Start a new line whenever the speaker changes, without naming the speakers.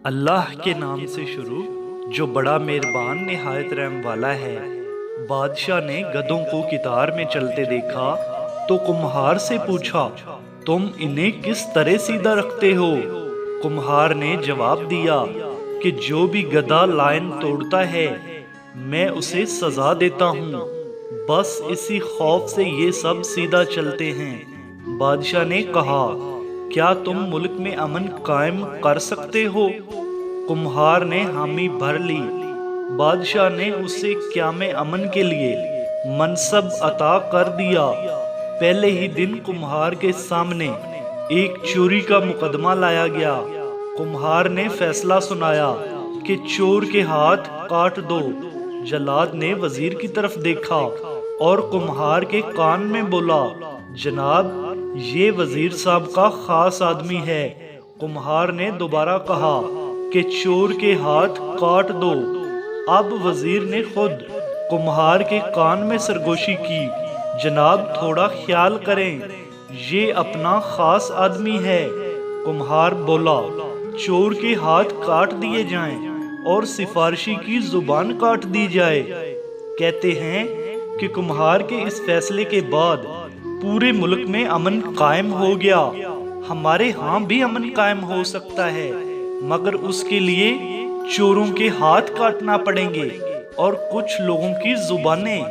اللہ کے نام سے شروع جو بڑا مہربان نہایت رحم والا ہے۔ بادشاہ نے گدھوں کو قطار میں چلتے دیکھا تو کمہار سے پوچھا، تم انہیں کس طرح سیدھا رکھتے ہو؟ کمہار نے جواب دیا کہ جو بھی گدھا لائن توڑتا ہے میں اسے سزا دیتا ہوں، بس اسی خوف سے یہ سب سیدھا چلتے ہیں۔ بادشاہ نے کہا، کیا تم ملک میں امن قائم کر سکتے ہو؟ کمہار نے حامی بھر لی۔ بادشاہ نے اسے قیام امن کے لیے منصب عطا کر دیا۔ پہلے ہی دن کمہار کے سامنے ایک چوری کا مقدمہ لایا گیا۔ کمہار نے فیصلہ سنایا کہ چور کے ہاتھ کاٹ دو۔ جلاد نے وزیر کی طرف دیکھا اور کمہار کے کان میں بولا، جناب یہ وزیر صاحب کا خاص آدمی ہے۔ کمہار نے دوبارہ کہا کہ چور کے ہاتھ کاٹ دو۔ اب وزیر نے خود کمہار کے کان میں سرگوشی کی، جناب تھوڑا خیال کریں، یہ اپنا خاص آدمی ہے۔ کمہار بولا، چور کے ہاتھ کاٹ دیے جائیں اور سفارشی کی زبان کاٹ دی جائے۔ کہتے ہیں کہ کمہار کے اس فیصلے کے بعد پورے ملک میں امن قائم ہو گیا۔ ہمارے ہاں بھی امن قائم ہو سکتا ہے، مگر اس کے لیے چوروں کے ہاتھ کاٹنا پڑیں گے اور کچھ لوگوں کی زبانیں